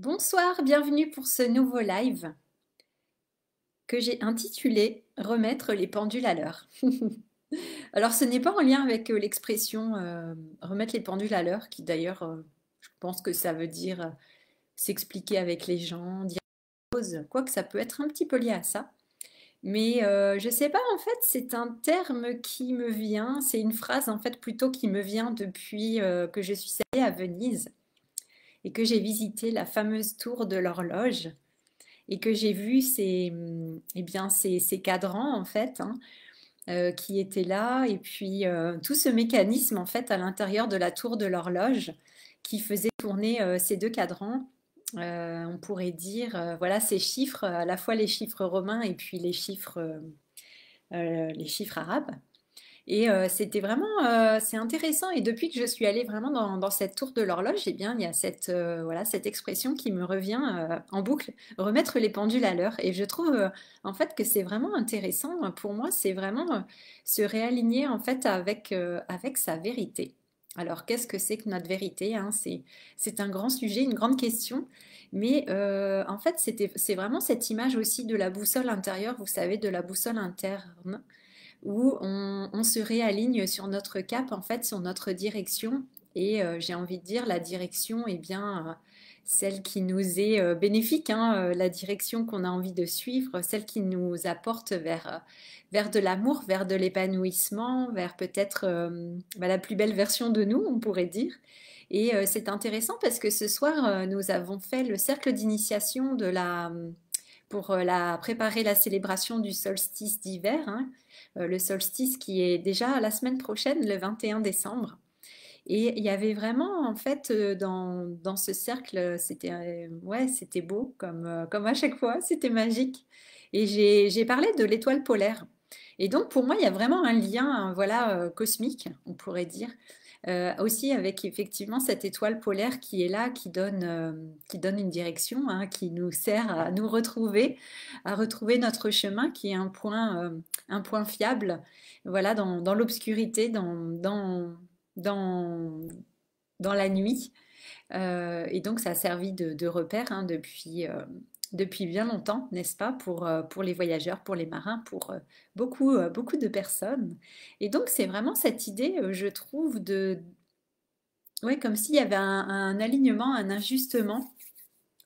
Bonsoir, bienvenue pour ce nouveau live que j'ai intitulé Remettre les pendules à l'heure. Alors ce n'est pas en lien avec l'expression remettre les pendules à l'heure, qui d'ailleurs, je pense que ça veut dire s'expliquer avec les gens, dire des choses, quoique ça peut être un petit peu lié à ça. Mais je sais pas, en fait, c'est un terme qui me vient, c'est une phrase en fait plutôt qui me vient depuis que je suis allée à Venise et que j'ai visité la fameuse tour de l'horloge et que j'ai vu eh bien, ces cadrans en fait hein, qui étaient là et puis tout ce mécanisme en fait à l'intérieur de la tour de l'horloge qui faisait tourner ces deux cadrans. On pourrait dire voilà ces chiffres, à la fois les chiffres romains et puis les chiffres arabes. Et c'était vraiment, c'est intéressant. Et depuis que je suis allée vraiment dans cette tour de l'horloge, eh bien, il y a voilà, cette expression qui me revient en boucle, remettre les pendules à l'heure. Et je trouve en fait que c'est vraiment intéressant. Pour moi, c'est vraiment se réaligner en fait avec sa vérité. Alors, qu'est-ce que c'est que notre vérité hein c'est un grand sujet, une grande question. Mais en fait, c'est vraiment cette image aussi de la boussole intérieure, vous savez, de la boussole interne où on se réaligne sur notre cap, en fait, sur notre direction. Et j'ai envie de dire, la direction est bien celle qui nous est bénéfique, hein, la direction qu'on a envie de suivre, celle qui nous apporte vers de l'amour, vers de l'épanouissement, vers peut-être la plus belle version de nous, on pourrait dire. Et c'est intéressant parce que ce soir, nous avons fait le cercle d'initiation pour préparer la célébration du solstice d'hiver, hein, le solstice qui est déjà la semaine prochaine, le 21 décembre. Et il y avait vraiment, en fait, dans ce cercle, ouais, c'était beau, comme à chaque fois, c'était magique. Et j'ai parlé de l'étoile polaire. Et donc, pour moi, il y a vraiment un lien, hein, voilà, cosmique, on pourrait dire, aussi avec effectivement cette étoile polaire qui est là, qui donne une direction, hein, qui nous sert à retrouver notre chemin, qui est un point fiable, voilà, dans l'obscurité, dans, dans la nuit. Et donc, ça a servi de repère hein, depuis bien longtemps, n'est-ce pas, pour les voyageurs, pour les marins, pour beaucoup de personnes. Et donc, c'est vraiment cette idée, je trouve, ouais, comme s'il y avait un alignement, un ajustement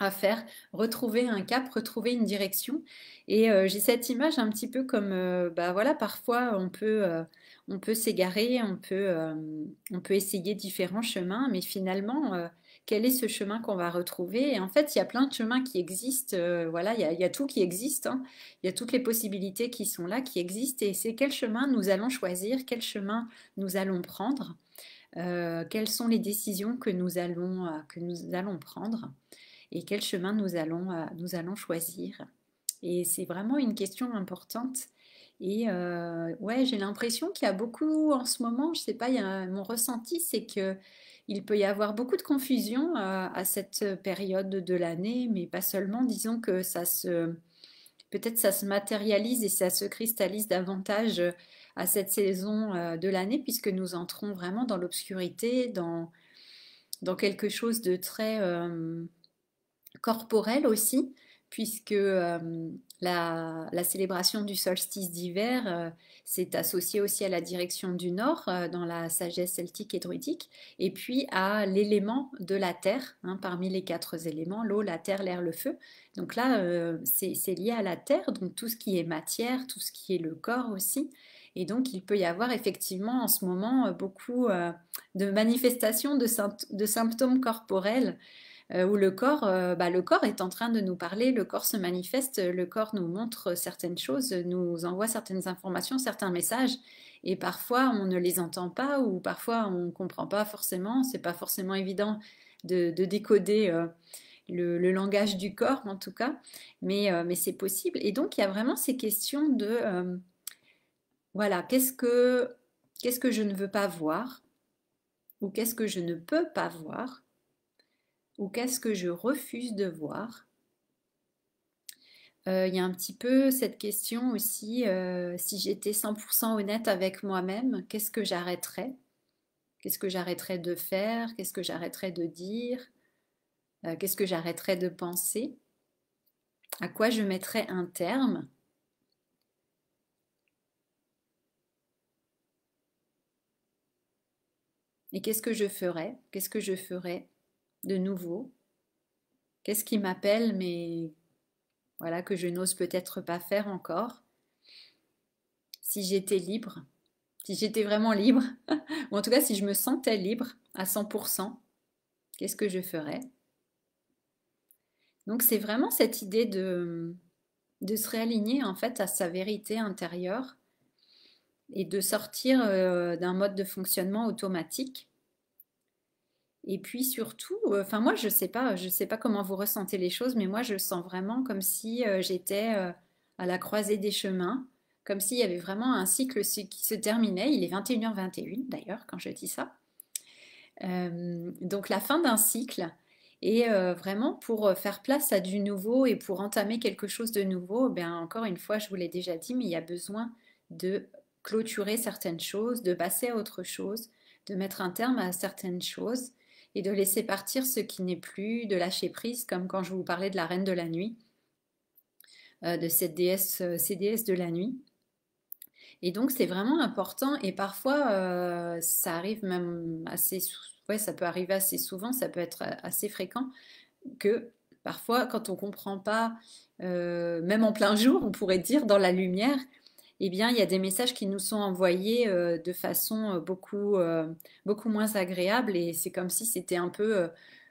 à faire, retrouver un cap, retrouver une direction. Et j'ai cette image un petit peu comme, bah voilà, parfois on peut s'égarer, on peut essayer différents chemins, mais finalement, quel est ce chemin qu'on va retrouver? Et en fait, il y a plein de chemins qui existent, voilà, il y a tout qui existe, hein. Il y a toutes les possibilités qui sont là, qui existent, et c'est quel chemin nous allons choisir, quel chemin nous allons prendre, quelles sont les décisions que nous allons prendre et quel chemin nous allons choisir. Et c'est vraiment une question importante. Et ouais, j'ai l'impression qu'il y a beaucoup en ce moment, je sais pas, mon ressenti, c'est que il peut y avoir beaucoup de confusion à cette période de l'année, mais pas seulement. Disons que peut-être ça se matérialise et ça se cristallise davantage à cette saison de l'année, puisque nous entrons vraiment dans l'obscurité, dans quelque chose de très corporelle aussi, puisque la célébration du solstice d'hiver s'est associée aussi à la direction du nord dans la sagesse celtique et druidique, et puis à l'élément de la terre, hein, parmi les quatre éléments, l'eau, la terre, l'air, le feu. Donc là, c'est lié à la terre, donc tout ce qui est matière, tout ce qui est le corps aussi. Et donc, il peut y avoir effectivement en ce moment beaucoup de manifestations de symptômes corporels où le corps est en train de nous parler, le corps se manifeste, le corps nous montre certaines choses, nous envoie certaines informations, certains messages, et parfois on ne les entend pas, ou parfois on ne comprend pas forcément, c'est pas forcément évident de décoder le langage du corps en tout cas, mais c'est possible. Et donc il y a vraiment ces questions de, voilà, qu'est-ce que je ne veux pas voir, ou qu'est-ce que je ne peux pas voir, ou qu'est-ce que je refuse de voir. Il y a un petit peu cette question aussi, si j'étais 100% honnête avec moi-même, qu'est-ce que j'arrêterais? Qu'est-ce que j'arrêterais de faire? Qu'est-ce que j'arrêterais de dire? Qu'est-ce que j'arrêterais de penser? À quoi je mettrais un terme? Et qu'est-ce que je ferais? Qu'est-ce que je ferais de nouveau? Qu'est-ce qui m'appelle, mais voilà, que je n'ose peut-être pas faire encore? Si j'étais libre, si j'étais vraiment libre, ou en tout cas si je me sentais libre à 100%, qu'est-ce que je ferais? Donc c'est vraiment cette idée de se réaligner en fait à sa vérité intérieure et de sortir d'un mode de fonctionnement automatique. Et puis surtout, enfin moi je sais pas comment vous ressentez les choses, mais moi je sens vraiment comme si j'étais à la croisée des chemins, comme s'il y avait vraiment un cycle qui se terminait. Il est 21h21 d'ailleurs quand je dis ça. Donc la fin d'un cycle. Et vraiment pour faire place à du nouveau et pour entamer quelque chose de nouveau, ben encore une fois, je vous l'ai déjà dit, mais il y a besoin de clôturer certaines choses, de passer à autre chose, de mettre un terme à certaines choses et de laisser partir ce qui n'est plus, de lâcher prise, comme quand je vous parlais de la reine de la nuit, de cette déesse, ces déesses de la nuit. Et donc c'est vraiment important et parfois ça arrive même assez, ouais, ça peut arriver assez souvent, ça peut être assez fréquent que parfois quand on comprend pas, même en plein jour, on pourrait dire dans la lumière, eh bien il y a des messages qui nous sont envoyés de façon beaucoup moins agréable et c'est comme si c'était un peu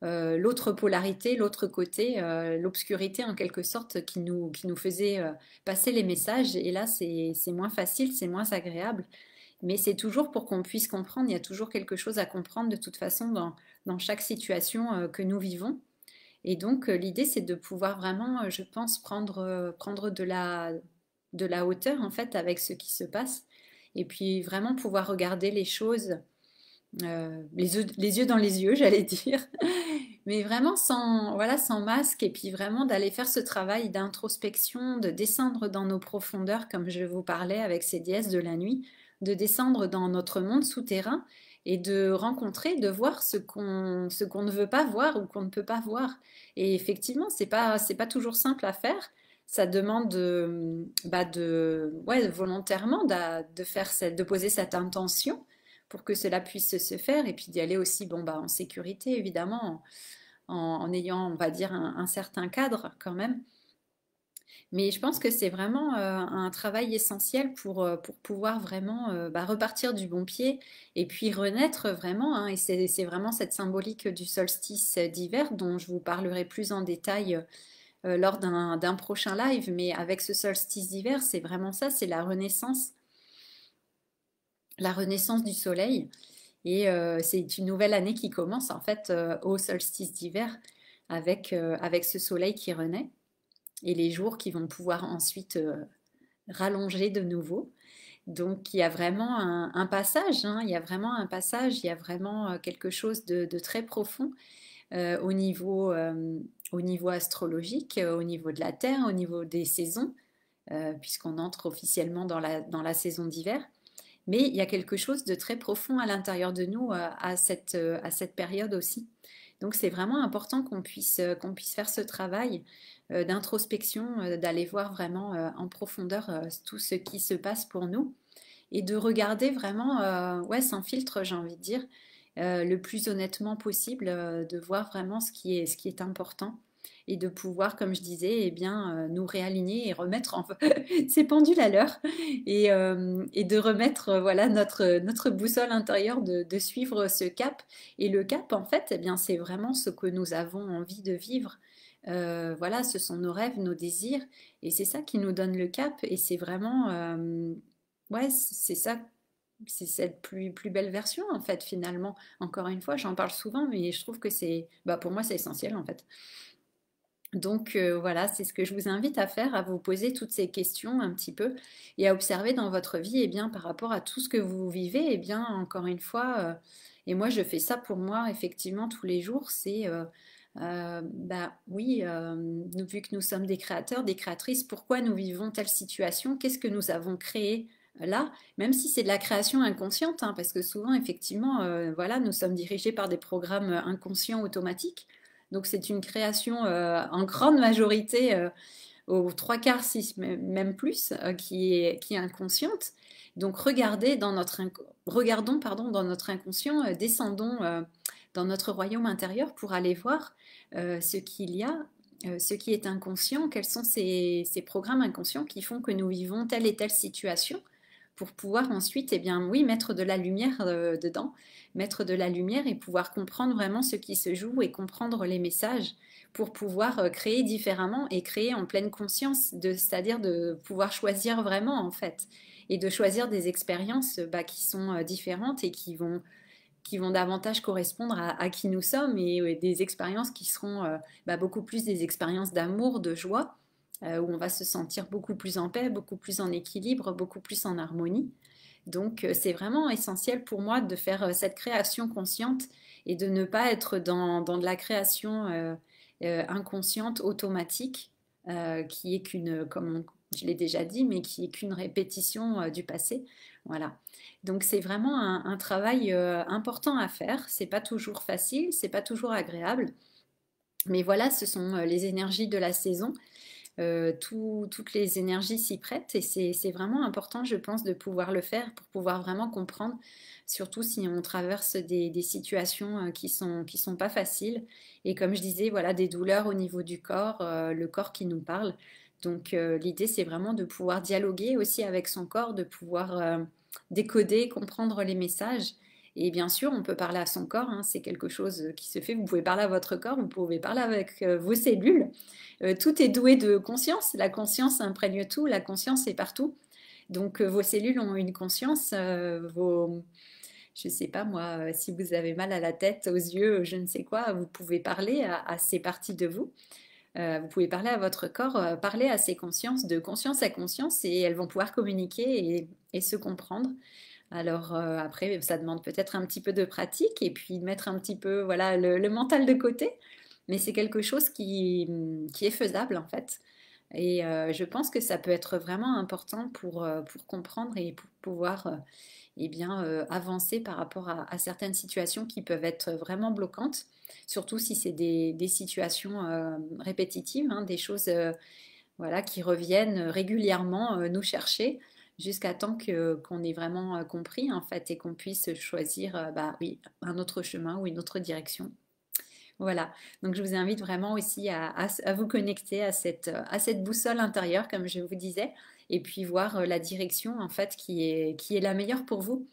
l'autre polarité, l'autre côté, l'obscurité en quelque sorte qui nous faisait passer les messages. Et là, c'est moins facile, c'est moins agréable. Mais c'est toujours pour qu'on puisse comprendre, il y a toujours quelque chose à comprendre de toute façon dans chaque situation que nous vivons. Et donc, l'idée, c'est de pouvoir vraiment, je pense, prendre de la hauteur en fait avec ce qui se passe. Et puis vraiment pouvoir regarder les choses les yeux dans les yeux, j'allais dire, mais vraiment sans, voilà, sans masque, et puis vraiment d'aller faire ce travail d'introspection, de descendre dans nos profondeurs, comme je vous parlais avec ces déesses de la nuit, de descendre dans notre monde souterrain et de rencontrer, de voir ce qu'on ne veut pas voir ou qu'on ne peut pas voir. Et effectivement, c'est pas toujours simple à faire. Ça demande ouais, volontairement de faire de poser cette intention pour que cela puisse se faire et puis d'y aller aussi bon, bah, en sécurité, évidemment, en ayant, on va dire, un certain cadre quand même. Mais je pense que c'est vraiment un travail essentiel pour pouvoir vraiment bah, repartir du bon pied et puis renaître vraiment. Hein, et c'est vraiment cette symbolique du solstice d'hiver dont je vous parlerai plus en détail lors d'un prochain live. Mais avec ce solstice d'hiver, c'est vraiment ça, c'est la renaissance du soleil. Et c'est une nouvelle année qui commence en fait au solstice d'hiver avec ce soleil qui renaît et les jours qui vont pouvoir ensuite rallonger de nouveau. Donc il y a vraiment un passage, hein, il y a vraiment un passage, il y a vraiment quelque chose de très profond euh, au niveau, euh, au niveau astrologique, au niveau de la Terre, au niveau des saisons, puisqu'on entre officiellement dans la saison d'hiver. Mais il y a quelque chose de très profond à l'intérieur de nous à cette période aussi. Donc c'est vraiment important qu'on puisse faire ce travail d'introspection, d'aller voir vraiment en profondeur tout ce qui se passe pour nous et de regarder vraiment, ouais, sans filtre, j'ai envie de dire, le plus honnêtement possible, de voir vraiment ce qui est important et de pouvoir, comme je disais, eh bien, nous réaligner et remettre en ces pendules à l'heure et de remettre voilà notre boussole intérieure de suivre ce cap. Et le cap, en fait, eh bien, c'est vraiment ce que nous avons envie de vivre. Voilà, ce sont nos rêves, nos désirs, et c'est ça qui nous donne le cap. Et c'est vraiment, ouais, c'est ça, c'est cette plus belle version en fait finalement. Encore une fois, j'en parle souvent, mais je trouve que c'est, bah, pour moi, c'est essentiel en fait. Donc voilà, c'est ce que je vous invite à faire, à vous poser toutes ces questions un petit peu et à observer dans votre vie, et bien par rapport à tout ce que vous vivez, et bien encore une fois, et moi je fais ça pour moi effectivement tous les jours, c'est bah oui, vu que nous sommes des créateurs, des créatrices, pourquoi nous vivons telle situation, qu'est-ce que nous avons créé là, même si c'est de la création inconsciente, hein, parce que souvent effectivement, voilà, nous sommes dirigés par des programmes inconscients automatiques. Donc c'est une création en grande majorité, aux trois quarts, si même plus, qui est inconsciente. Donc regardons pardon, dans notre inconscient, descendons dans notre royaume intérieur pour aller voir ce qu'il y a, ce qui est inconscient, quels sont ces programmes inconscients qui font que nous vivons telle et telle situation, pour pouvoir ensuite, eh bien, oui, mettre de la lumière dedans, mettre de la lumière et pouvoir comprendre vraiment ce qui se joue et comprendre les messages pour pouvoir créer différemment et créer en pleine conscience, c'est-à-dire de pouvoir choisir vraiment en fait et de choisir des expériences qui sont différentes et qui vont davantage correspondre à qui nous sommes et des expériences qui seront beaucoup plus des expériences d'amour, de joie, où on va se sentir beaucoup plus en paix, beaucoup plus en équilibre, beaucoup plus en harmonie. Donc c'est vraiment essentiel pour moi de faire cette création consciente et de ne pas être dans de la création inconsciente, automatique, qui est qu'une, je l'ai déjà dit, mais qui est qu'une répétition du passé. Voilà. Donc c'est vraiment un travail important à faire. C'est pas toujours facile, c'est pas toujours agréable, mais voilà, ce sont les énergies de la saison. Toutes les énergies s'y prêtent et c'est vraiment important, je pense, de pouvoir le faire pour pouvoir vraiment comprendre, surtout si on traverse des situations qui sont pas faciles. Et comme je disais, voilà, des douleurs au niveau du corps, le corps qui nous parle. Donc l'idée, c'est vraiment de pouvoir dialoguer aussi avec son corps, de pouvoir décoder, comprendre les messages. Et bien sûr, on peut parler à son corps, hein, c'est quelque chose qui se fait. Vous pouvez parler à votre corps, vous pouvez parler avec vos cellules. Tout est doué de conscience. La conscience imprègne tout, la conscience est partout. Donc vos cellules ont une conscience, je ne sais pas moi, si vous avez mal à la tête, aux yeux, je ne sais quoi, vous pouvez parler à ces parties de vous. Vous pouvez parler à votre corps, parler à ces consciences, de conscience à conscience, et elles vont pouvoir communiquer et se comprendre. Alors après, ça demande peut-être un petit peu de pratique et puis de mettre un petit peu voilà, le mental de côté, mais c'est quelque chose qui est faisable en fait. Et je pense que ça peut être vraiment important pour comprendre et pour pouvoir eh bien, avancer par rapport à certaines situations qui peuvent être vraiment bloquantes, surtout si c'est des situations répétitives, hein, des choses voilà, qui reviennent régulièrement nous chercher jusqu'à temps qu'on ait vraiment compris en fait et qu'on puisse choisir oui, un autre chemin ou une autre direction. Voilà, donc je vous invite vraiment aussi à vous connecter à cette boussole intérieure, comme je vous disais, et puis voir la direction en fait qui est la meilleure pour vous,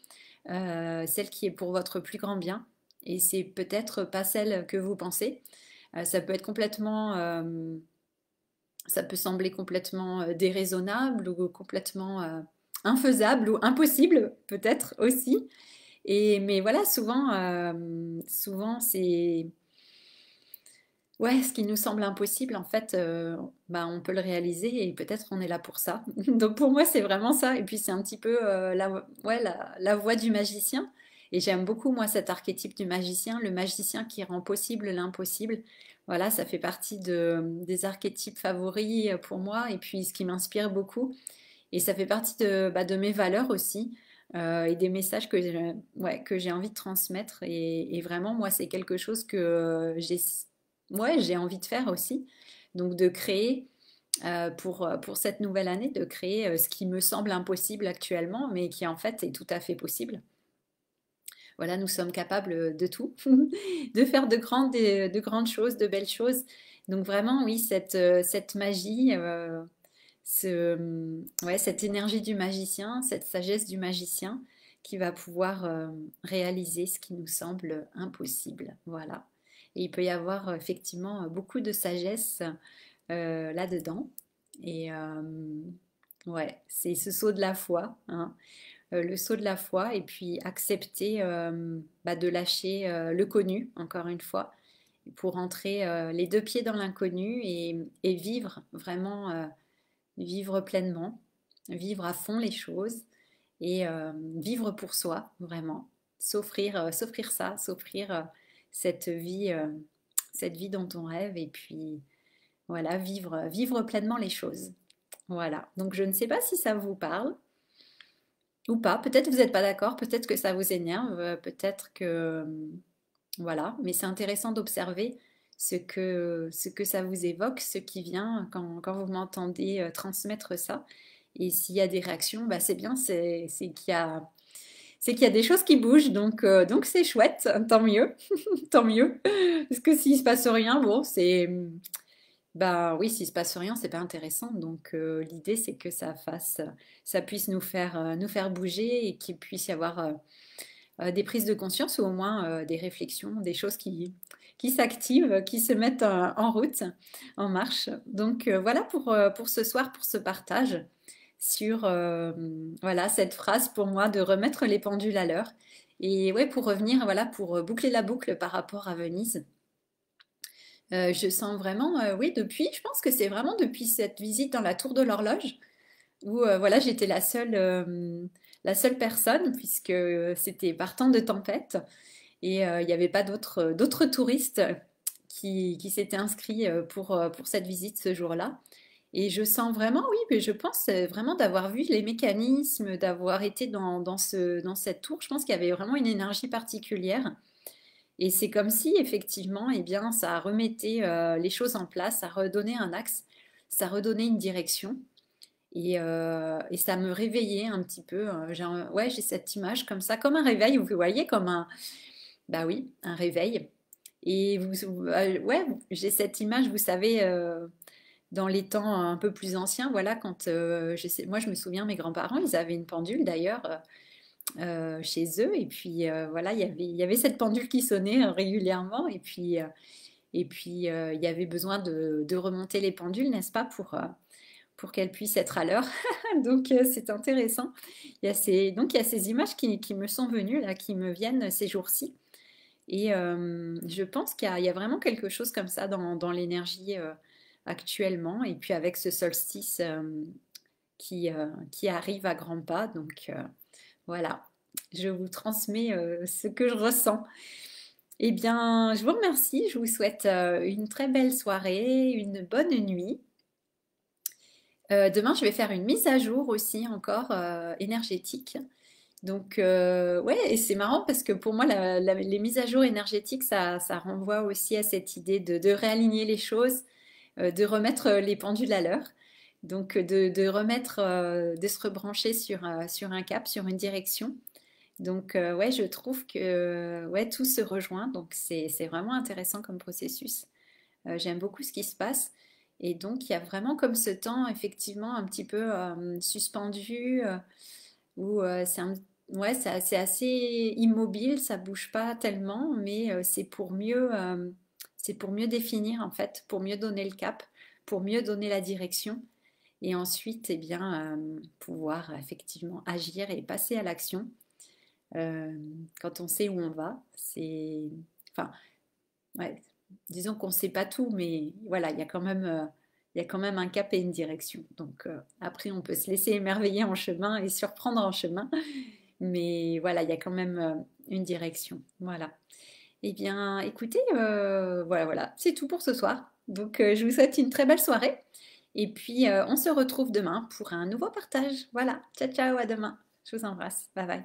celle qui est pour votre plus grand bien. Et c'est peut-être pas celle que vous pensez. Ça peut être complètement, ça peut sembler complètement déraisonnable ou complètement infaisable ou impossible peut-être aussi. Mais voilà, souvent c'est ouais, ce qui nous semble impossible, en fait, on peut le réaliser et peut-être on est là pour ça. Donc pour moi, c'est vraiment ça. Et puis c'est un petit peu ouais, la voix du magicien. Et j'aime beaucoup, moi, cet archétype du magicien, le magicien qui rend possible l'impossible. Voilà, ça fait partie des archétypes favoris pour moi et puis ce qui m'inspire beaucoup. Et ça fait partie de mes valeurs aussi. Et des messages ouais, que j'ai envie de transmettre. Et vraiment, moi, c'est quelque chose que j'ai envie de faire aussi. Donc, de créer pour cette nouvelle année, de créer ce qui me semble impossible actuellement, mais qui en fait est tout à fait possible. Voilà, nous sommes capables de tout, de faire de grandes choses, de belles choses. Donc vraiment, oui, cette magie, ouais, cette énergie du magicien, cette sagesse du magicien qui va pouvoir réaliser ce qui nous semble impossible. Voilà. Et il peut y avoir effectivement beaucoup de sagesse là-dedans. Et ouais, c'est ce saut de la foi, hein, le saut de la foi, et puis accepter de lâcher le connu, encore une fois, pour entrer les deux pieds dans l'inconnu et vivre vraiment, vivre pleinement, vivre à fond les choses et vivre pour soi, vraiment, s'offrir ça, s'offrir cette vie dont on rêve, et puis voilà, vivre pleinement les choses. Voilà, donc je ne sais pas si ça vous parle ou pas. Peut-être que vous n'êtes pas d'accord, peut-être que ça vous énerve, peut-être que voilà, mais c'est intéressant d'observer ce que ça vous évoque, ce qui vient quand vous m'entendez transmettre ça. Et s'il y a des réactions, bah, c'est bien, c'est qu'il y a des choses qui bougent, donc c'est chouette, tant mieux, tant mieux. Parce que s'il se passe rien, bon, bah oui, s'il se passe rien, c'est pas intéressant. Donc l'idée, c'est que ça puisse nous faire bouger et qu'il puisse y avoir des prises de conscience ou au moins des réflexions, des choses qui s'activent, qui se mettent en route, en marche. Donc voilà pour ce soir, pour ce partage sur voilà, cette phrase pour moi de remettre les pendules à l'heure. Et ouais, pour revenir, voilà, pour boucler la boucle par rapport à Venise, je sens vraiment, oui, je pense que c'est vraiment depuis cette visite dans la tour de l'horloge où voilà, j'étais la seule personne puisque c'était par temps de tempête et il n'y avait pas d'autres touristes qui s'étaient inscrits pour cette visite ce jour-là. Et je sens vraiment, oui, mais je pense vraiment d'avoir vu les mécanismes, d'avoir été dans cette tour. Je pense qu'il y avait vraiment une énergie particulière. Et c'est comme si, effectivement, eh bien, ça remettait les choses en place, ça redonnait un axe, ça redonnait une direction. Et ça me réveillait un petit peu. Ouais, j'ai cette image comme ça, comme un réveil, vous voyez, bah oui, un réveil. Et ouais, j'ai cette image, vous savez, dans les temps un peu plus anciens, voilà, moi je me souviens, mes grands-parents, ils avaient une pendule d'ailleurs chez eux, et puis voilà, il y avait cette pendule qui sonnait régulièrement, et puis il y avait besoin de remonter les pendules, n'est-ce pas, pour qu'elles puissent être à l'heure. Donc c'est intéressant. Donc il y a ces images qui me sont venues là, qui me viennent ces jours-ci. Et je pense il y a vraiment quelque chose comme ça dans l'énergie actuellement. Et puis avec ce solstice qui arrive à grands pas. Donc voilà, je vous transmets ce que je ressens. Eh bien, je vous remercie. Je vous souhaite une très belle soirée, une bonne nuit. Demain, je vais faire une mise à jour aussi encore énergétique. Donc, ouais, et c'est marrant parce que pour moi, les mises à jour énergétiques, ça renvoie aussi à cette idée de réaligner les choses, de remettre les pendules à l'heure. Donc, de remettre, de se rebrancher sur un cap, sur une direction. Donc, ouais, je trouve que ouais, tout se rejoint. Donc, c'est vraiment intéressant comme processus. J'aime beaucoup ce qui se passe. Et donc, il y a vraiment comme ce temps, effectivement, un petit peu suspendu, où ouais, c'est assez immobile, ça bouge pas tellement, mais c'est pour mieux définir, en fait, pour mieux donner le cap, pour mieux donner la direction. Et ensuite, eh bien, pouvoir effectivement agir et passer à l'action quand on sait où on va. Enfin, ouais, disons qu'on ne sait pas tout, mais voilà, il y a quand même un cap et une direction. Donc après, on peut se laisser émerveiller en chemin et surprendre en chemin, mais voilà, il y a quand même une direction. Voilà. Eh bien, écoutez, voilà, c'est tout pour ce soir. Donc je vous souhaite une très belle soirée. Et puis, on se retrouve demain pour un nouveau partage. Voilà, ciao, ciao, à demain. Je vous embrasse. Bye bye.